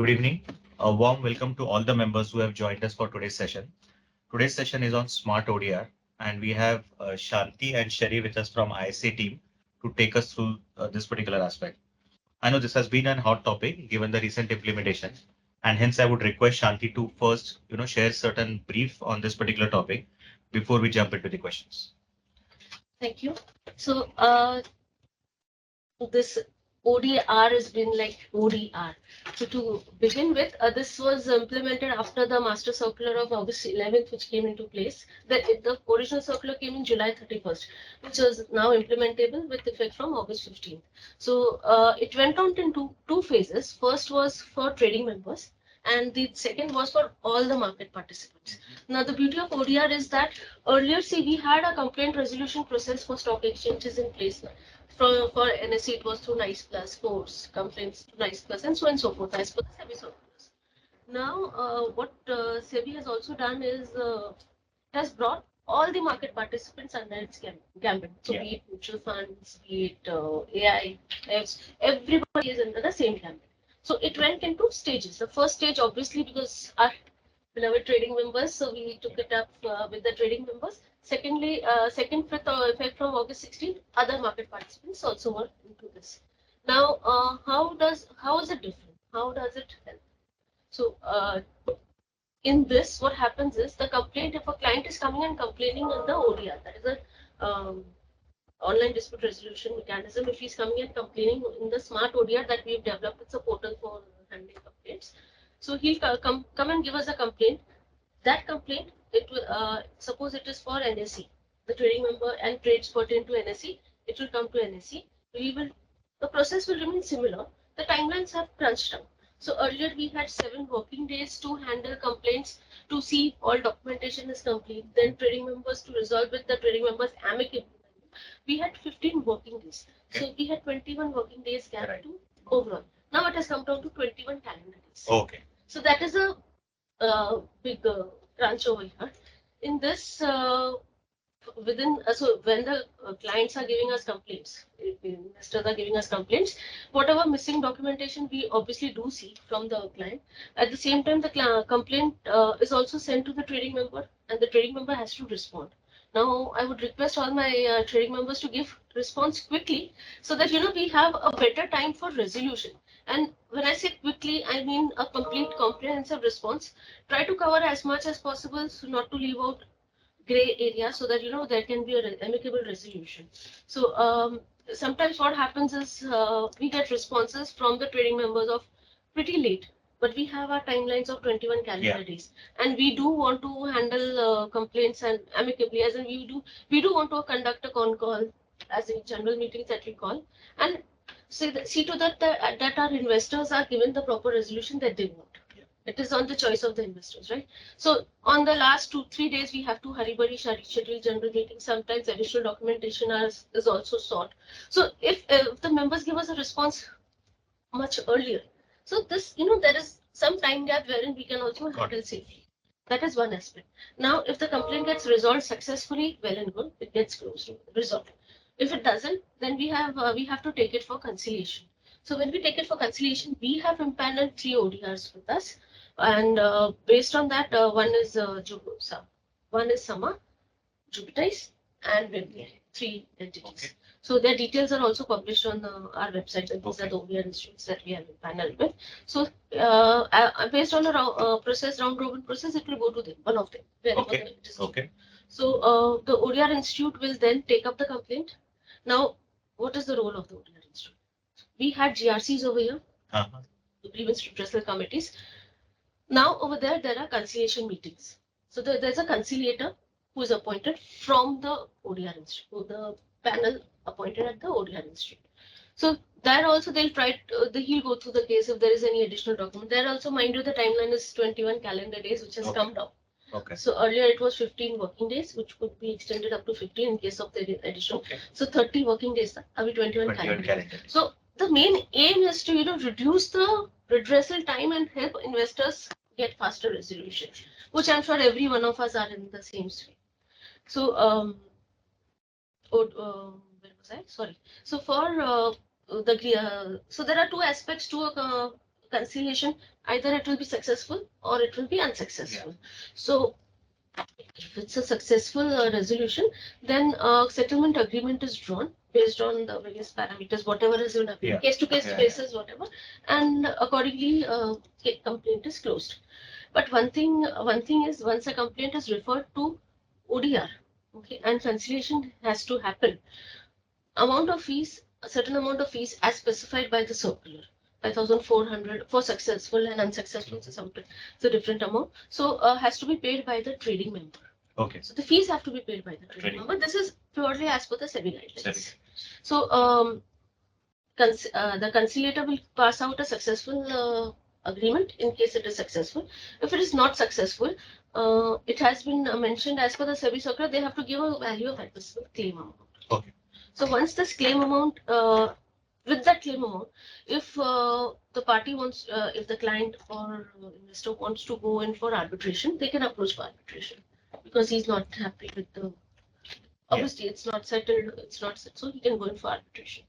Good evening. A warm welcome to all the members who have joined us for today's session. Today's session is on SMART ODR, and we have Shanti and Sherry with us from ISA team to take us through this particular aspect. I know this has been a hot topic given the recent implementation, and hence I would request Shanti to first, share certain brief on this particular topic before we jump into the questions. Thank you. So this ODR has been like ODR. So to begin with, this was implemented after the master circular of August 11th, which came into place. The original circular came in July 31st, which was now implementable with effect from August 15th. So it went on in two phases. First was for trading members, and the second was for all the market participants. Now, the beauty of ODR is that earlier, we had a complaint resolution process for stock exchanges in place. For NSE, it was through NICE Plus, force complaints to NICE Plus, and so on and so forth, as per the SEBI circulars. Now, what SEBI has also done is has brought all the market participants under its gambit. So, be it mutual funds, be it AIFs, everybody is under the same gambit. So, it went into stages. The first stage, obviously, because our beloved trading members, so we took it up with the trading members. Secondly, second fifth effect from August 16th, other market participants also were into this. Now, how is it different? How does it help? So, in this, what happens is the complaint, if a client is coming and complaining on the ODR, that is a online dispute resolution mechanism. If he's coming and complaining in the SMART ODR that we've developed, it's a portal for handling complaints. So he'll come and give us a complaint. That complaint, it will suppose it is for NSE, the trading member and trades pertain to NSE, it will come to NSE. The process will remain similar. The timelines have crunched down. So earlier we had 7 working days to handle complaints, to see all documentation is complete, then trading members to resolve with the trading members amicably. We had 15 working days. Okay. So we had 21 working days gap to overall. Now it has come down to 21 calendar days. Okay. So that is a big crunch over here. In this, so when the clients are giving us complaints, investors are giving us complaints, whatever missing documentation we obviously do see from the client. At the same time, the complaint is also sent to the trading member, and the trading member has to respond. Now, I would request all my trading members to give response quickly, so that we have a better time for resolution. And when I say quickly, I mean a complete comprehensive response. Try to cover as much as possible, so not to leave out gray area, so that there can be an amicable resolution. So sometimes what happens is we get responses from the trading members of pretty late, but we have our timelines of 21 calendar days, and we do want to handle complaints and amicably, as in we do want to conduct a con call, as in general meetings that we call, and see to that that our investors are given the proper resolution that they want. It is on the choice of the investors, right? So on the last 2-3 days, we have to hurry schedule general meetings. Sometimes additional documentation is also sought. So if the members give us a response much earlier, so this, there is some time gap wherein we can also handle safely. That is one aspect. Now, if the complaint gets resolved successfully, well and good, it gets resolved. If it doesn't, then we have to take it for conciliation. So when we take it for conciliation, we have impaneled 3 ODRs with us, and based on that, one is Sama, Jupitize, and Webly, 3 entities. Okay. So their details are also published on our website. And these are the ODR institutes that we have impaneled with. So based on a round robin process, it will go to them, one of them. Okay. Okay. So the ODR institute will then take up the complaint. Now, what is the role of the ODR institute? We had GRCs over here, the grievance redressal committees. Now, over there are conciliation meetings. So there's a conciliator who is appointed from the ODR institute, the panel appointed at the ODR institute. So there also they'll try he'll go through the case if there is any additional document. There also, mind you, the timeline is 21 calendar days, which has come down. Okay. So earlier it was 15 working days, which could be extended up to 15 in case of the additional. Okay. So 30 working days, are we 21 calendar days. So the main aim is to reduce the redressal time and help investors get faster resolution, which I'm sure every one of us are in the same stream. So where was I? Sorry. So for so there are 2 aspects to a conciliation, either it will be successful or it will be unsuccessful. So if it's a successful resolution, then a settlement agreement is drawn based on the various parameters, whatever is in a case to case basis, whatever, and accordingly, complaint is closed. But one thing is, once a complaint is referred to ODR, okay, and conciliation has to happen, a certain amount of fees as specified by the circular, 5,400 for successful and unsuccessful, it's a different amount. So has to be paid by the trading member. Okay. So the fees have to be paid by the trading member. This is purely as per the SEBI guidelines. So the conciliator will pass out a successful agreement in case it is successful. If it is not successful, it has been mentioned as per the SEBI circular, they have to give a value of admissible claim amount. Okay. So once this claim amount, with that claim amount, if the party wants, if the client or investor wants to go in for arbitration, they can approach for arbitration because he's not happy with the. Obviously, it's not settled. It's not settled, so he can go in for arbitration.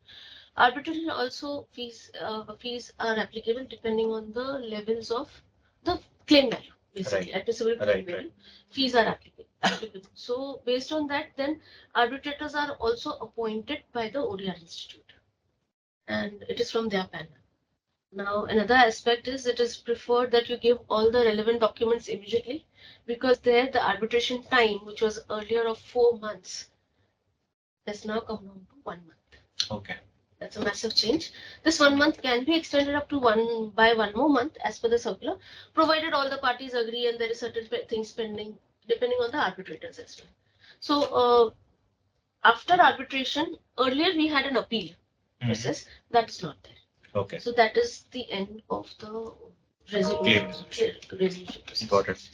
Arbitration also fees are applicable depending on the levels of the claim value. Basically, admissible claim value, fees are applicable. So based on that, then arbitrators are also appointed by the ODR Institute, and it is from their panel. Now, another aspect is it is preferred that you give all the relevant documents immediately, because there the arbitration time, which was earlier of 4 months, has now come down to 1 month. Okay. That's a massive change. This 1 month can be extended up to one more month as per the circular, provided all the parties agree and there is certain things pending, depending on the arbitrators as well. So after arbitration, earlier we had an appeal process. That's not there. Okay. So that is the end of the resolution. Got it.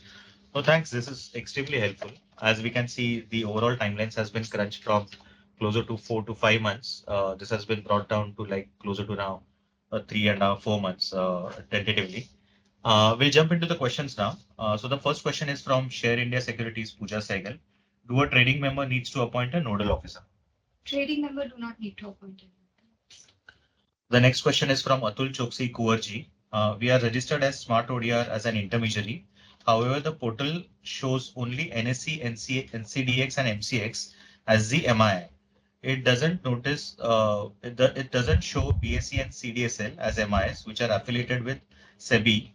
No, thanks. This is extremely helpful. As we can see, the overall timelines has been crunched from closer to 4 to 5 months. This has been brought down to like closer to now 3.5, 4 months tentatively. We'll jump into the questions now. So the first question is from Share India Securities, Pooja Sehgal. Do a trading member needs to appoint a nodal officer? Trading member do not need to appoint anyone. The next question is from Atul Choksi, Kuwarji. We are registered as Smart ODR as an intermediary. However, the portal shows only NSE, NCDX, and MCX as the MI. It doesn't notice. It doesn't show BSE and CDSL as MIs, which are affiliated with SEBI.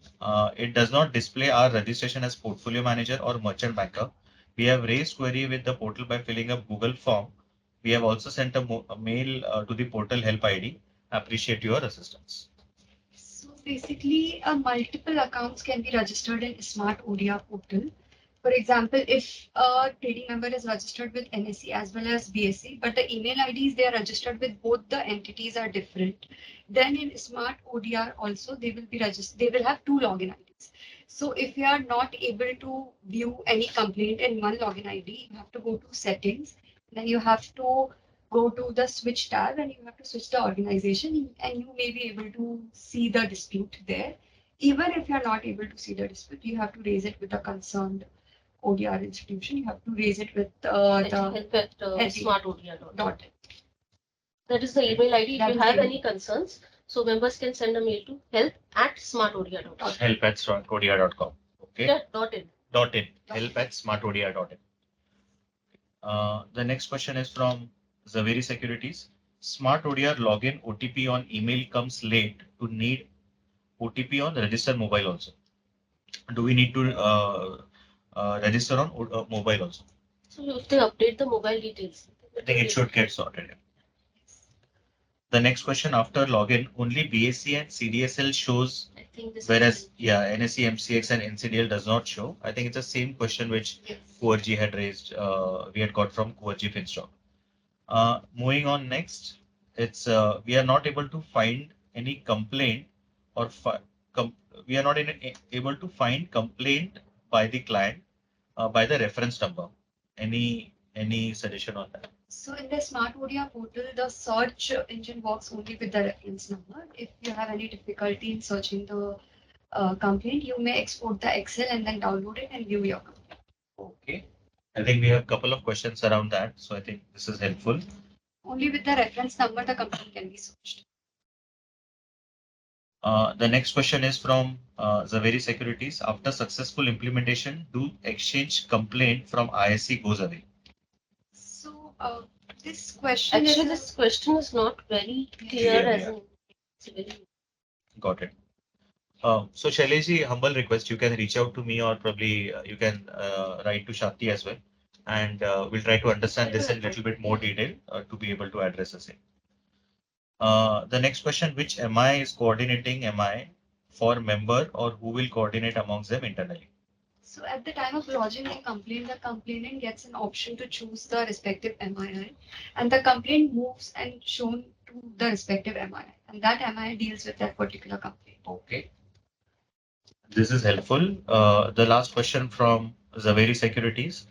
It does not display our registration as portfolio manager or merchant banker. We have raised query with the portal by filling up Google form. We have also sent a mail to the portal help ID. Appreciate your assistance. So basically, multiple accounts can be registered in Smart ODR portal. For example, if a trading member is registered with NSE as well as BSE, but the email IDs they are registered with both the entities are different, then in Smart ODR also they will be registered. They will have two login IDs. So if you are not able to view any complaint in one login ID, you have to go to settings. Then you have to go to the switch tab and you have to switch the organization and you may be able to see the dispute there. Even if you're not able to see the dispute, you have to raise it with the concerned ODR institution. You have to raise it with the help at smartodr.in. That is the email ID. If you have any concerns, so members can send a mail to help@smartodr.com. Help@smartodr.com. Okay. Yeah, .in. .in. Help@smartodr.in. The next question is from Zaveri Securities. Smart ODR login OTP on email comes late to need OTP on register mobile also. Do we need to register on mobile also? So if they update the mobile details, I think it should get sorted. The next question, after login, only BSE and CDSL shows, whereas NSE, MCX and NCDL does not show. I think it's the same question which Kuwarji had raised. We had got from Kuwarji Finstock. Moving on next, it's we are not able to find any complaint or we are not able to find complaint by the client by the reference number. Any suggestion on that? So in the Smart ODR portal, the search engine works only with the reference number. If you have any difficulty in searching the complaint, you may export the Excel and then download it and view your complaint. Okay. I think we have a couple of questions around that. So I think this is helpful. Only with the reference number, the complaint can be searched. The next question is from Zaveri Securities. After successful implementation, do exchange complaint from ISC goes away? So this question Actually, is this question is not very clear Clear, as yeah. in it's very Got it. So Shaileji, humble request, you can reach out to me or probably you can write to Shakti as well. And we'll try to understand this in a little bit more detail to be able to address the same. The next question, which MI is coordinating MI for member or who will coordinate amongst them internally? so at the time of lodging a complaint, the complainant gets an option to choose the respective MII, and the complaint moves and shown to the respective MII, and that MII deals with that particular complaint. Okay. This is helpful. The last question from Zaveri Securities.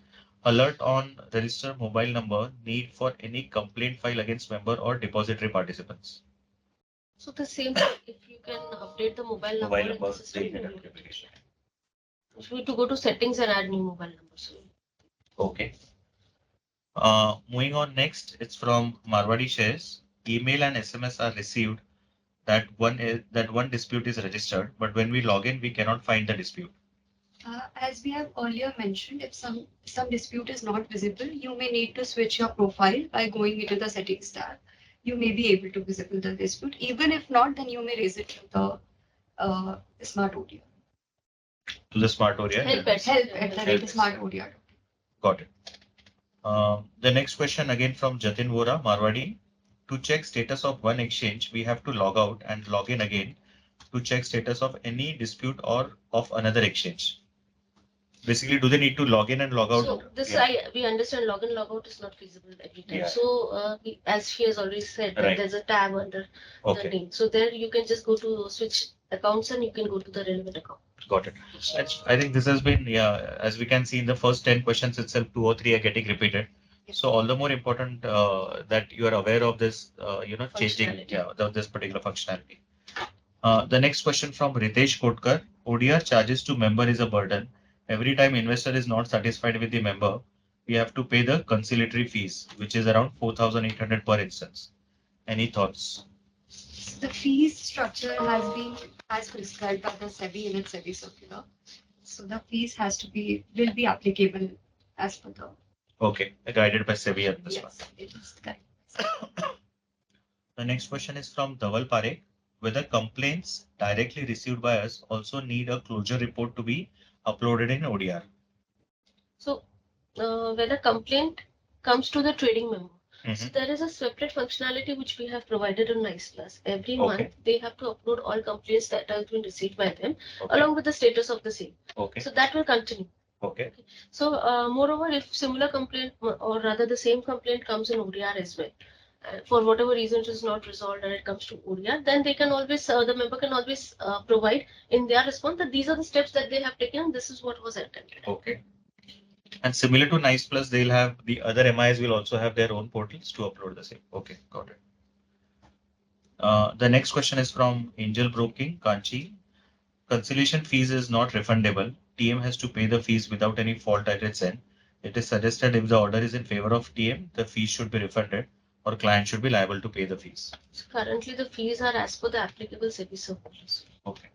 Alert on register mobile number need for any complaint file against member or depository participants. so the same. If you can update the mobile number Mobile in the number, system, they get you notification. need to go to settings and add new mobile numbers. Okay. Moving on next, it's from Marwadi Shares. Email and SMS are received that one dispute is registered, but when we log in, we cannot find the dispute. As we have earlier mentioned, if some dispute is not visible, you may need to switch your profile by going into the settings tab. You may be able to visible the dispute. Even if not, then you may raise it to the smart ODR. To the smart ODR. Help Help at the smart ODR. Got it. The next question again from Jatin Vora, Marwadi. To check status of one exchange, we have to log out and log in again to check status of any dispute or of another exchange. Basically, do they need to log in and log out? So this Yeah. we understand login logout is not feasible every time. Yeah. So as she has already said, that Right. there's a tab under the Okay, name. So there you can just go to switch accounts and you can go to the relevant account. got it. I think this has been, yeah, as we can see in the first 10 questions itself, 2 or 3 are getting repeated. So all the more important that you are aware of this, changing, Functionality. this particular functionality. The next question from Ritesh Kotkar. ODR charges to member is a burden. Every time investor is not satisfied with the member, we have to pay the conciliatory fees, which is around 4,800 per instance. Any thoughts? The fees structure has been as prescribed by the SEBI in its SEBI circular. So the fees will be applicable as per the. Okay, guided by SEBI on this one. Yes, it is correct. The next question is from Dhaval Parekh. Whether complaints directly received by us also need a closure report to be uploaded in ODR? So when a complaint comes to the trading member, so Mhm. there is a separate functionality which we have provided in Nice Plus. Every Okay. month they have to upload all complaints that have been received by them Okay. along with the status of the same. Okay. So that will continue. Okay. So moreover, if similar complaint or rather the same complaint comes in ODR as well, for whatever reason it is not resolved and it comes to ODR, then they can always the member can always provide in their response that these are the steps that they have taken. This is what was attempted. Okay. And similar to Nice Plus, they'll have the other MIs will also have their own portals to upload the same. Okay, got it. The next question is from Angel Broking, Kanchi. Conciliation fees is not refundable. TM has to pay the fees without any fault at its end. It is suggested if the order is in favor of TM, the fees should be refunded or client should be liable to pay the fees. So currently the fees are as per the applicable SEBI circulars. Okay.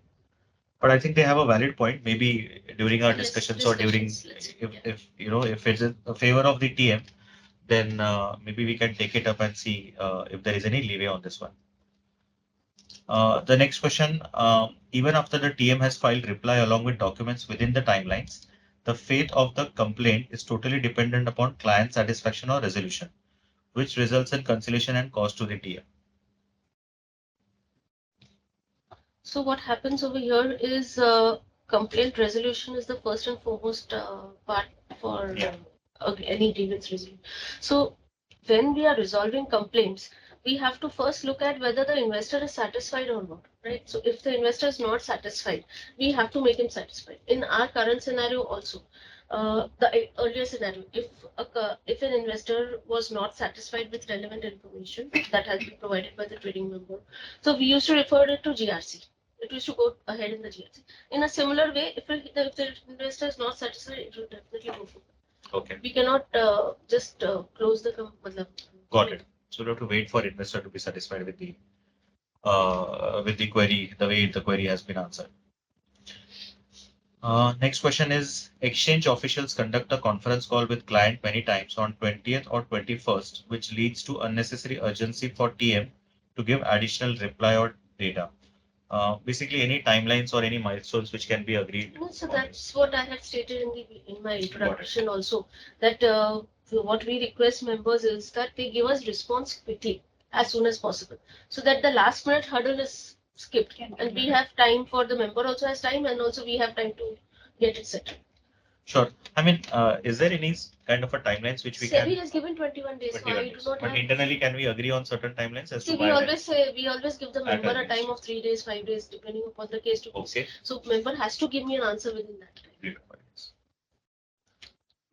But I think they have a valid point. Maybe during our Yes, discussions or during, let's- if it's in favor of the TM, then maybe we can take it up and see if there is any leeway on this one. The next question, even after the TM has filed reply along with documents within the timelines, the fate of the complaint is totally dependent upon client satisfaction or resolution, which results in conciliation and cost to the TM. So what happens over here is complaint resolution is the first and foremost part for any grievance resolution. So when we are resolving complaints, we have to first look at whether the investor is satisfied or not, right? So if the investor is not satisfied, we have to make him satisfied. In our current scenario also, the earlier scenario, if an investor was not satisfied with relevant information that has been provided by the trading member, so we used to refer it to GRC. It used to go ahead in the GRC. In a similar way, if the investor is not satisfied, it will definitely go for. Okay. We cannot just close the Got it. So we have to wait for investor to be satisfied with the with the query, the way the query has been answered. Next question is, exchange officials conduct a conference call with client many times on 20th or 21st, which leads to unnecessary urgency for TM to give additional reply or data. Basically, any timelines or any milestones which can be agreed. No, so on that's what I had stated in my introduction also, that what we request members is that they give us response quickly as soon as possible, so that the last minute hurdle is skipped and we have time, for the member also has time, and also we have time to get it settled. Sure. I mean, is there any kind of a timelines which we SEBI can? has given 21 days, so 21 I do days. not But have. internally, can we agree on certain timelines as See, to by when? we always give the member a earliest. time of 3 days, 5 days, depending upon the case to case. Okay. So member has to give me an answer within that time. 3 to 5 days.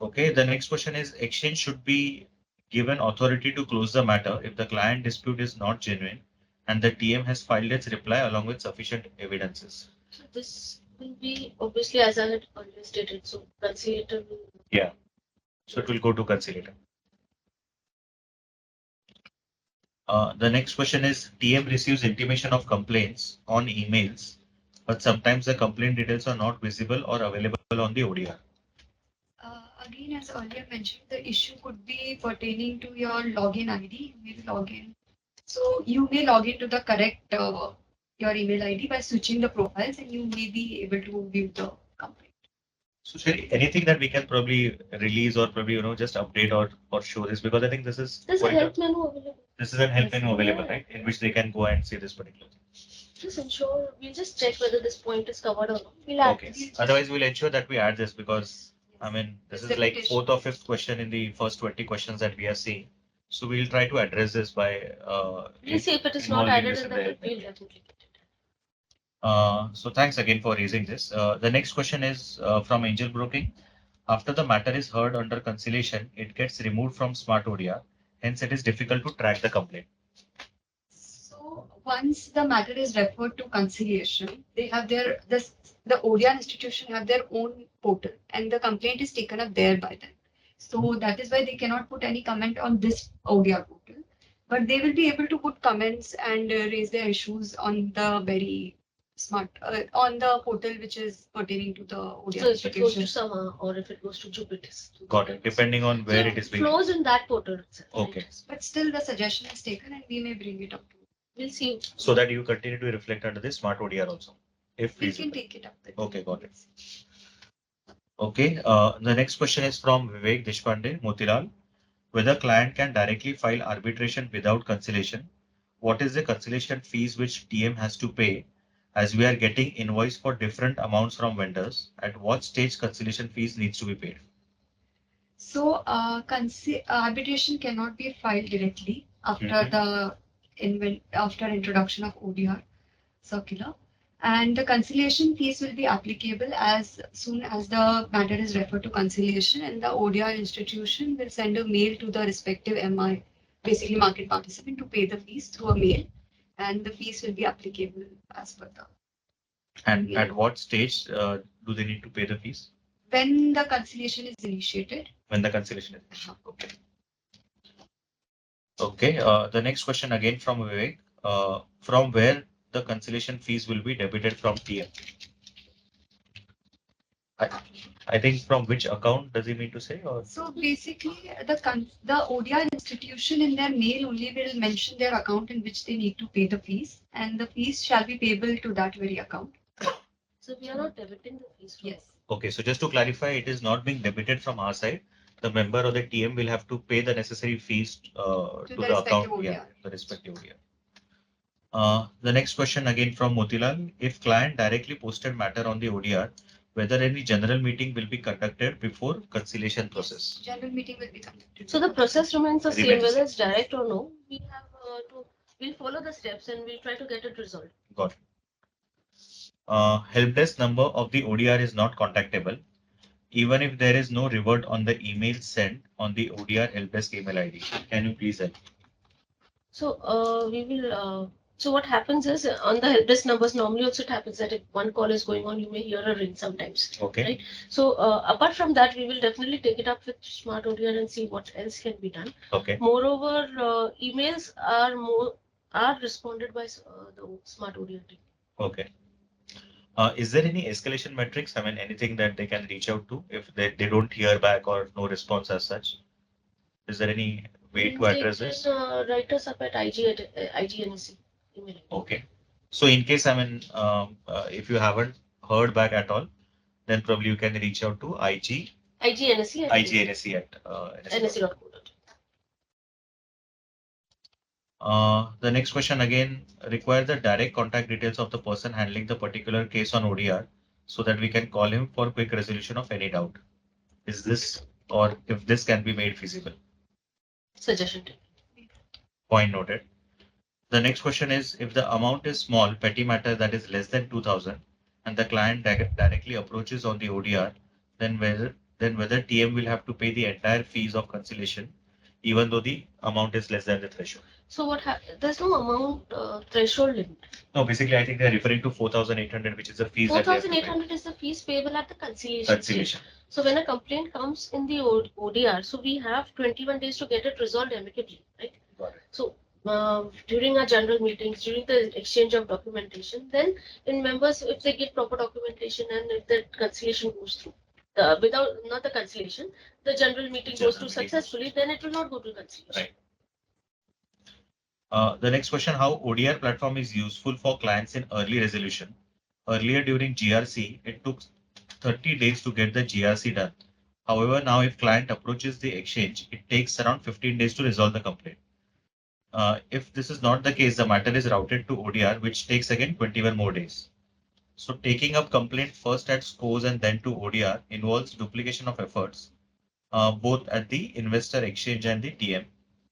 Okay. The next question is, exchange should be given authority to close the matter if the client dispute is not genuine and the TM has filed its reply along with sufficient evidences. So this will be obviously, as I had earlier stated, so conciliator will. Yeah. So it will go to conciliator. The next question is, TM receives intimation of complaints on emails, but sometimes the complaint details are not visible or available on the ODR. Again, as earlier mentioned, the issue could be pertaining to your login ID, maybe login. So you may log into the correct your email ID by switching the profiles, and you may be able to view the complaint. So Sherry, anything that we can probably release or probably, just update or show this, because I think this is There's a quite help menu available. this is a help Yes. menu available, Yeah. right? In which they can go and see this particular thing. Just ensure, we'll just check whether this point is covered or not. We'll add Okay. this. Otherwise, we'll ensure that we add this because I Yes. mean, this It's is like repetition. fourth or fifth question in the first 20 questions that we are seeing. So we'll try to address this by We'll see if it is not involving added this in in the the help, help we'll menu. definitely get it. So thanks again for raising this. The next question is from Angel Broking. After the matter is heard under conciliation, it gets removed from SMART ODR. Hence, it is difficult to track the complaint. So once the matter is referred to conciliation, they have the ODR institution have their own portal, and the complaint is taken up there by them. So that is why they cannot put any comment on this ODR portal, but they will be able to put comments and raise their issues on the very smart on the portal which is pertaining to the ODR So if it goes to institution. Sama or if it goes to Jupiter. Got it. Depending on So where it is being. flows in that portal itself. Okay. Right? But still, the suggestion is taken, and we may bring it up. We'll see. So that you continue to reflect under this SMART ODR also, if We feasible. can take it up. Okay, got it. Okay. The next question is from Vivek Deshpande, Motilal. Whether client can directly file arbitration without conciliation, what is the conciliation fees which TM has to pay, as we are getting invoice for different amounts from vendors? At what stage conciliation fees needs to be paid? So, arbitration cannot be filed directly after after introduction of ODR circular, and the conciliation fees will be applicable as soon as the matter is referred to conciliation, and the ODR institution will send a mail to the respective MI, basically market participant, to pay the fees through a mail, and the fees will be applicable as per the. And Yeah. at what stage do they need to pay the fees? When the conciliation is initiated. When the conciliation is okay. Okay. The next question again from Vivek. From where the conciliation fees will be debited from TM? I think from which account does he mean to say? Or So basically, the ODR institution in their mail only will mention their account in which they need to pay the fees, and the fees shall be payable to that very account. So we are not debiting the fees. From Yes. okay, so just to clarify, it is not being debited from our side. The member or the TM will have to pay the necessary fees to the the account, respective yeah, ODR. the respective ODR. The next question again from Motilal. If client directly posted matter on the ODR, whether any general meeting will be conducted before conciliation process? General meeting will be conducted. So the process remains the same, Remains the whether same. it's direct or no. We have we'll follow the steps and we'll try to get it resolved. Got it. Help desk number of the ODR is not contactable, even if there is no revert on the email sent on the ODR help desk email ID. Can you please help? So we will. So what happens is on the help desk numbers, normally also it happens that if one call is going on, you may hear a ring sometimes. Okay. Right. So apart from that, we will definitely take it up with Smart ODR and see what else can be done. Okay. Moreover, emails are responded by the Smart ODR team. Okay. Is there any escalation metrics? I mean, anything that they can reach out to if they don't hear back or no response as such? Is there any way to address They this? can write us up at IG NSE email ID. Okay. So in case, I mean, if you haven't heard back at all, then probably you can reach out to IGNSE at IGNSE at NSE. NSE.co.in. The next question again require the direct contact details of the person handling the particular case on ODR so that we can call him for quick resolution of any doubt. Is this or if this can be made feasible? Suggestion team. Point noted. The next question is if the amount is small, petty matter that is less than 2000 and the client directly approaches on the ODR, then whether TM will have to pay the entire fees of conciliation even though the amount is less than the threshold. So there's no amount threshold limit. No, basically I think they're referring to 4,800, which is the fees that they have to pay. 4,800 is the fees payable at the conciliation stage. Conciliation. So when a complaint comes in the ODR, so we have 21 days to get it resolved amicably, right? Got it. So during our general meetings, during the exchange of documentation, then in members, if they give proper documentation and if the conciliation goes through, not the conciliation, the general meeting goes through successfully, then it will not go to conciliation. Right. The next question, how ODR platform is useful for clients in early resolution. Earlier during GRC, it took 30 days to get the GRC done. However, now if client approaches the exchange, it takes around 15 days to resolve the complaint. If this is not the case, the matter is routed to ODR, which takes again 21 more days. So taking up complaint first at scores and then to ODR involves duplication of efforts, both at the investor exchange and the TM.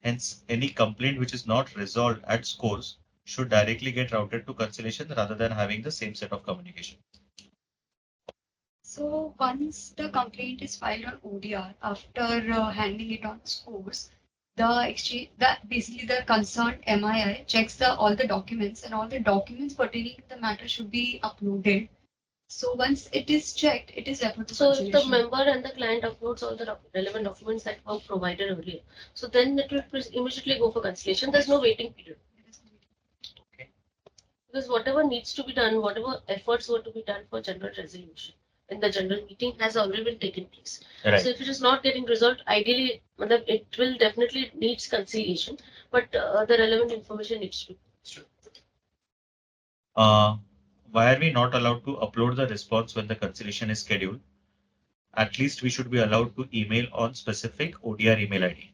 Hence, any complaint which is not resolved at scores should directly get routed to conciliation rather than having the same set of communication. So once the complaint is filed on ODR, after handing it on scores, basically the concerned MII checks all the documents, and all the documents pertaining to the matter should be uploaded. So once it is checked, it is referred to So if conciliation. the member and the client uploads all the relevant documents that were provided earlier, so then it will immediately go for conciliation. There's no waiting period. Okay. Because whatever needs to be done, whatever efforts were to be done for general resolution in the general meeting has already been taken place. Right. So if it is not getting resolved, ideally it will definitely needs conciliation, but the relevant information needs to be. Why are we not allowed to upload the response when the conciliation is scheduled? At least we should be allowed to email on specific ODR email ID.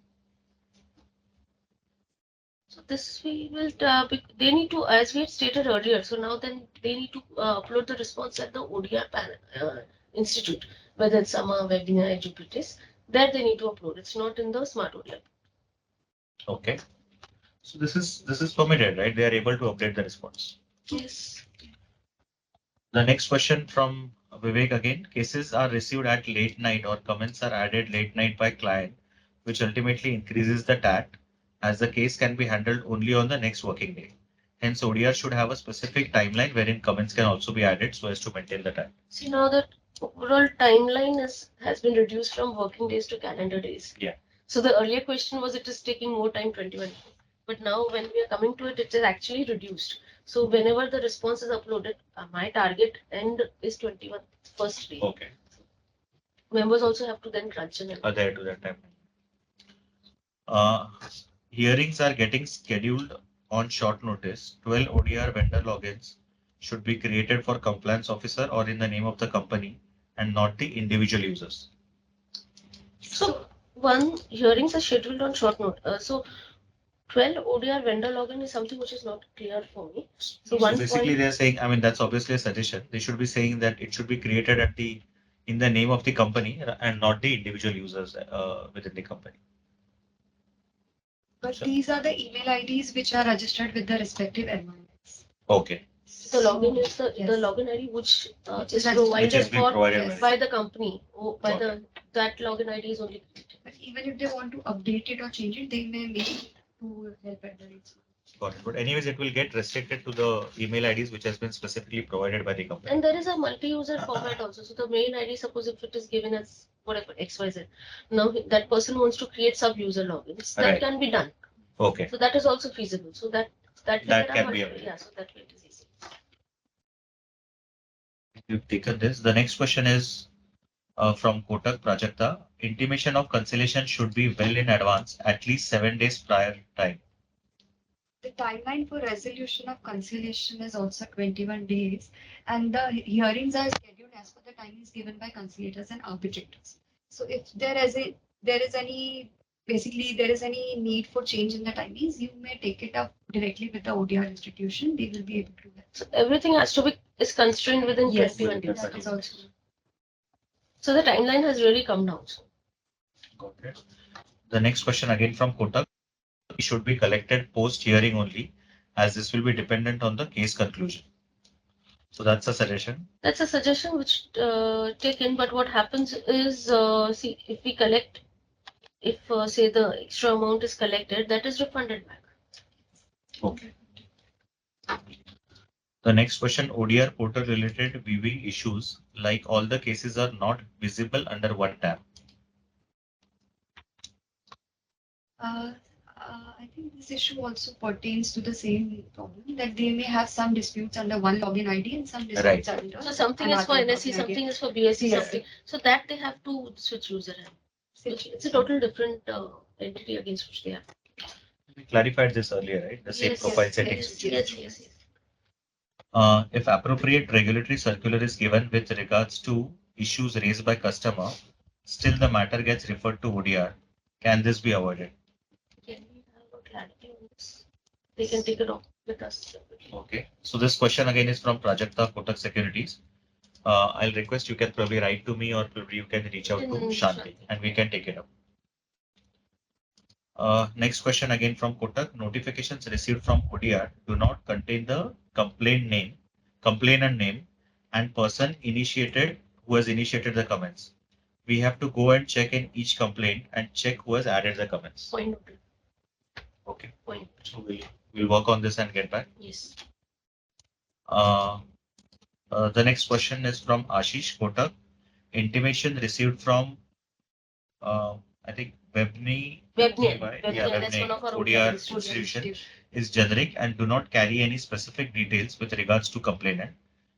So this we will, they need to, as we had stated earlier, so now then they need to upload the response at the ODR institute, whether it's Sama, webinar, Edupitis, there they need to upload. It's not in the Smart ODR. Okay. So this is permitted, right? They are able to update the response. Yes. The next question from Vivek again. Cases are received at late night or comments are added late night by client, which ultimately increases the TAT as the case can be handled only on the next working day. Hence, ODR should have a specific timeline wherein comments can also be added so as to maintain the TAT. See, now that overall timeline has been reduced from working days to calendar days. Yeah. So the earlier question was it is taking more time, 21. But now when we are coming to it, it is actually reduced. So whenever the response is uploaded, my target end is 21 first day. Okay. Members also have to then crunch in. Adhere to that time. Hearings are getting scheduled on short notice. 12 ODR vendor logins should be created for compliance officer or in the name of the company and not the individual users. So one hearings are scheduled on short notice. So 12 ODR vendor login is something which is not clear for me. So basically they're saying, I mean, that's obviously a suggestion. They should be saying that it should be created in the name of the company and not the individual users within the company. But these are the email IDs which are registered with the respective environments. Okay. The login is the Yes. login ID which is has provided been by the company. By Got that login ID is only. But even if they want to update it or change it, they may make it to help at the rates. Got it. But anyways, it will get restricted to the email IDs which has been specifically provided by the company. And there is a multi-user format also. So the main ID, suppose if it is given as whatever XYZ, now that person wants to create sub-user logins, that Right. can be done. Okay. So that is also feasible. So that That way That there are can be multiple, available. yeah, so that way it is easy. You've taken this. The next question is from Kotak Prajakta. Intimation of cancellation should be well in advance, at least 7 days prior time. The timeline for resolution of conciliation is also 21 days, and the hearings are scheduled as per the timings given by conciliators and arbitrators. So if there is any basically there is any need for change in the timings, you may take it up directly with the ODR institution. They will be able to do that. So everything has to be is constrained within Yes, 21 days. that is also. So the timeline has really come down. Got it. The next question again from Kotak. Should be collected post hearing only, as this will be dependent on the case conclusion. So that's a suggestion. That's a suggestion which taken, but what happens is, see, if we collect, if say the extra amount is collected, that is refunded back. Okay. The next question, ODR portal related viewing issues, like all the cases are not visible under one tab. I think this issue also pertains to the same problem that they may have some disputes under one login ID and some disputes under. So something is for another NSE, login something ID. is for BSE, Yes. something. So that they have to switch user in. It's a total different entity against which they have. We clarified this earlier, right? The same Yes, profile yes, settings. yes. If appropriate regulatory circular is given with regards to issues raised by customer, still the matter gets referred to ODR. Can this be avoided? Can we have a clarity on this? They can take it off with us. Okay. So this question again is from Prajakta Kotak Securities. I'll request you can probably write to me or probably you can reach out to Shanti and we can take it up. Next question again from Kotak. Notifications received from ODR do not contain the complainant name, and person initiated who has initiated the comments. We have to go and check in each complaint and check who has added the comments. Point noted. Okay. Point. So we'll work on this and get back. Yes. The next question is from Ashish Kotak. Intimation received from I think Webney, That's Webney one of our ODR ODR institution is generic and do not carry any specific details with regards to complainant.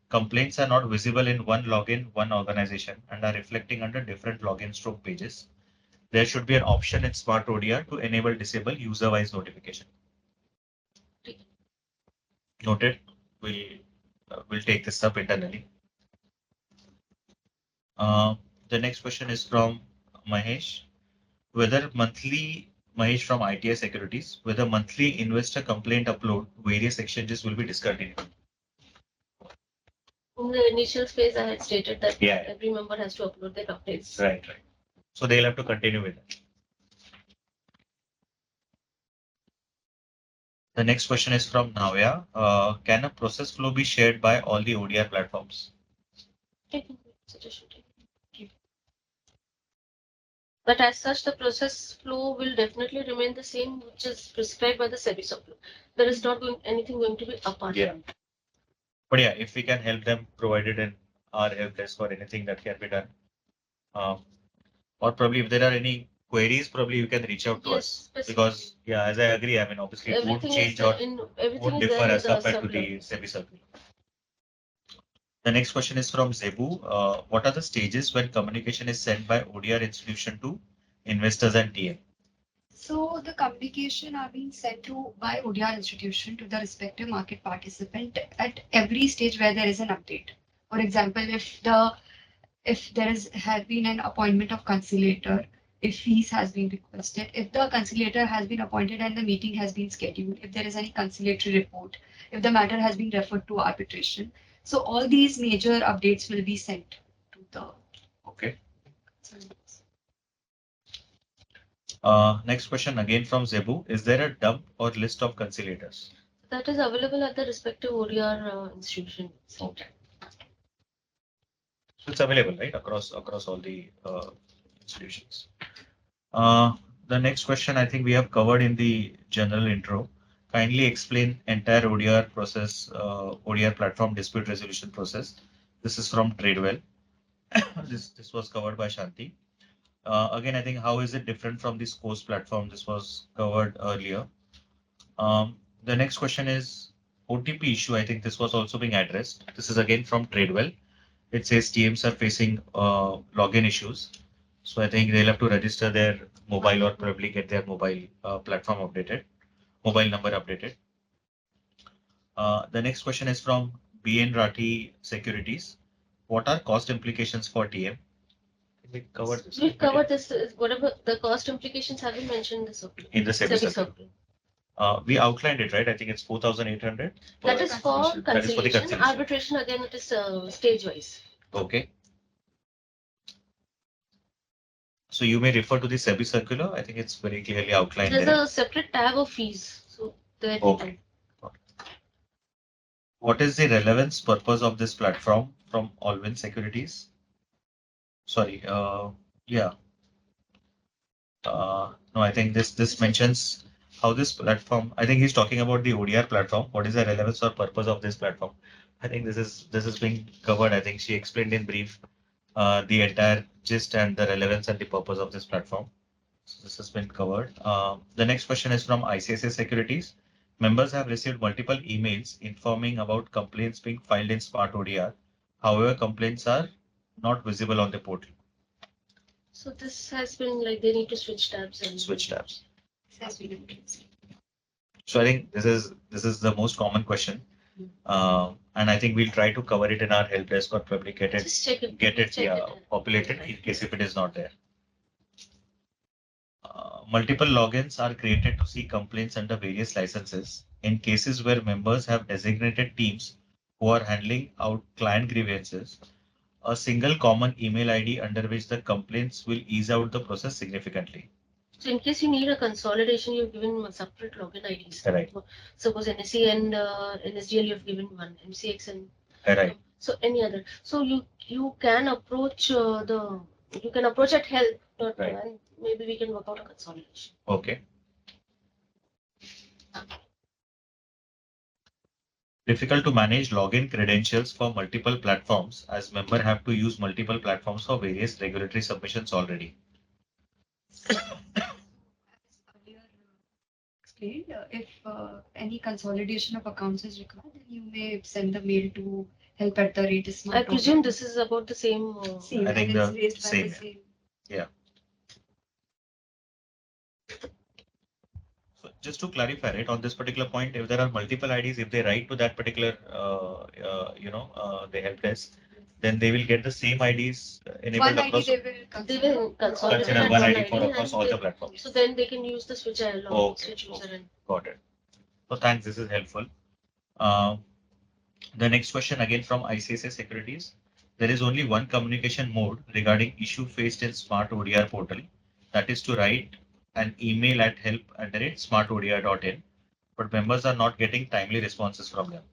Complaints are not visible in one login, one organization, and are reflecting under different login stroke pages. There should be an option in Smart ODR to enable disable user-wise notification. Noted. We'll take this up internally. The next question is from Mahesh. Mahesh from ITI Securities, whether monthly investor complaint upload to various exchanges will be discontinued. In the initial phase, I had stated that every member has to upload their complaints. Right. So they'll have to continue with it. The next question is from Navya. Can a process flow be shared by all the ODR platforms? Suggestion. But as such, the process flow will definitely remain the same, which is prescribed by the SEBI circular. There is not anything going to be apart. Yeah. But yeah, if we can help them provided in our help desk or anything that can be done. Or probably if there are any queries, probably you can reach out to us. Because yeah, as I agree, I mean obviously it won't change or won't differ as compared to the SEBI circular. The next question is from Zebu. What are the stages when communication is sent by ODR institution to investors and TM? So the communication are being sent to by ODR institution to the respective market participant at every stage where there is an update. For example, if there has been an appointment of conciliator, if fees has been requested, if the conciliator has been appointed and the meeting has been scheduled, if there is any conciliatory report, if the matter has been referred to arbitration. So all these major updates will be sent to the. Okay. Next question again from Zebu. Is there a dump or list of conciliators? That is available at the respective ODR institution. Okay. So it's available, right, across all the institutions. The next question I think we have covered in the general intro. Kindly explain entire ODR process, ODR platform dispute resolution process. This is from Tradewell. This was covered by Shanti. Again, I think how is it different from the SCORS platform? This was covered earlier. The next question is OTP issue. I think this was also being addressed. This is again from Tradewell. It says TMs are facing login issues. So I think they'll have to register their mobile or probably get their mobile platform updated, mobile number updated. The next question is from BN Rathi Securities. What are cost implications for TM? We covered this. We've covered this, whatever the cost implications have been mentioned in the circular. In the SEBI SEBI circular. We outlined it, right? I think it's 4,800. That is for That is for the conciliation. conciliation. Arbitration, again, it is stage wise. Okay. So you may refer to the SEBI circular. I think it's very clearly outlined There's there. a separate tab of fees. So there we Okay. What is the relevance purpose of this platform from Allwyn Securities? Sorry, yeah. No, I think this mentions how this platform, I think he's talking about the ODR platform. What is the relevance or purpose of this platform? I think this is being covered. I think she explained in brief the entire gist and the relevance and the purpose of this platform. So this has been covered. The next question is from ICICI Securities. Members have received multiple emails informing about complaints being filed in Smart ODR. However, complaints are not visible on the portal. So this has been like they need to switch tabs and Switch tabs. This has been addressed. So I think this is the most common question, and I think we'll try to cover it in our help desk or probably get it just check it. populated in case if it is not there. Multiple logins are created to see complaints under various licenses. In cases where members have designated teams who are handling out client grievances, a single common email ID under which the complaints will ease out the process significantly. So in case you need a consolidation, you've given separate login IDs. Correct. Suppose NSE and NSDL you've given one, MCX and Right. so any other. So you can approach at help, Right. and maybe we can work out a consolidation. Okay. Difficult to manage login credentials for multiple platforms as member have to use multiple platforms for various regulatory submissions already. Explained, if any consolidation of accounts is required, then you may send the mail to help@smart. I presume this is about the same. Same, I think and it's the raised by same. the same. Yeah. So just to clarify, right, on this particular point, if there are multiple IDs, if they write to that particular, the help desk, then they will get the same IDs enabled One ID across. they will consolidate Consider at one ID ID for across and all the platforms. So then they can use the switch Okay, switch user and got it. So thanks, this is helpful. The next question again from ICICI Securities. There is only one communication mode regarding issue faced in Smart ODR portal. That is to write an email at help@smartodr.in, but members are not getting timely responses from them.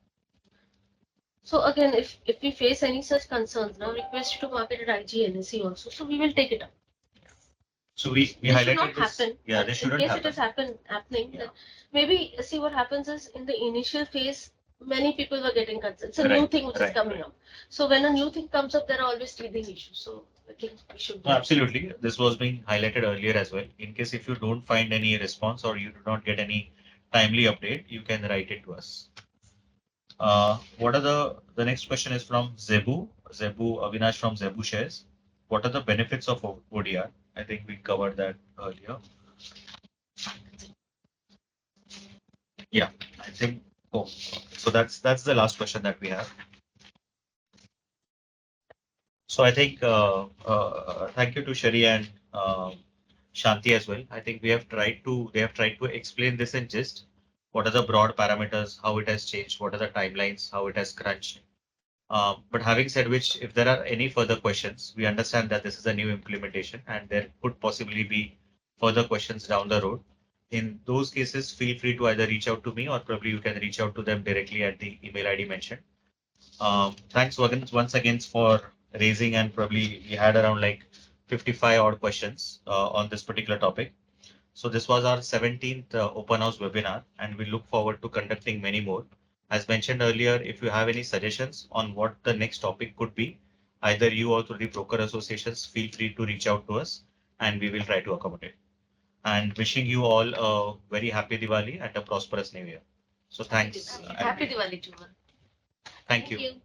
so again, if we face any such concerns, now request you to mark it at IG NSE also. So we will take it up. So we This should highlighted not this. happen. Yeah, this shouldn't in case happen. it is happening, Yeah. then maybe see what happens is in the initial phase, many people were getting concerns. It's a new Right, thing which is coming up. So when a new thing comes up, there are always teething issues. So I think we should. No, absolutely. This was being highlighted earlier as well. In case if you don't find any response or you do not get any timely update, you can write it to us. What are the next question is from Zebu Avinash from Zebu Shares. What are the benefits of ODR? I think we covered that earlier. Yeah, I think. Oh, so that's the last question that we have. So I think thank you to Shari and Shanti as well. I think they have tried to explain this in gist. What are the broad parameters, how it has changed, what are the timelines, how it has crunched. But having said which, if there are any further questions, we understand that this is a new implementation and there could possibly be further questions down the road. In those cases, feel free to either reach out to me or probably you can reach out to them directly at the email ID mentioned. Thanks once again for raising, and probably we had around like 55 odd questions on this particular topic. So this was our 17th open house webinar, and we look forward to conducting many more. As mentioned earlier, if you have any suggestions on what the next topic could be, either you or through the broker associations, feel free to reach out to us and we will try to accommodate. And wishing you all a very happy Diwali and a prosperous new year. So thanks. Happy Diwali to all. Thank you.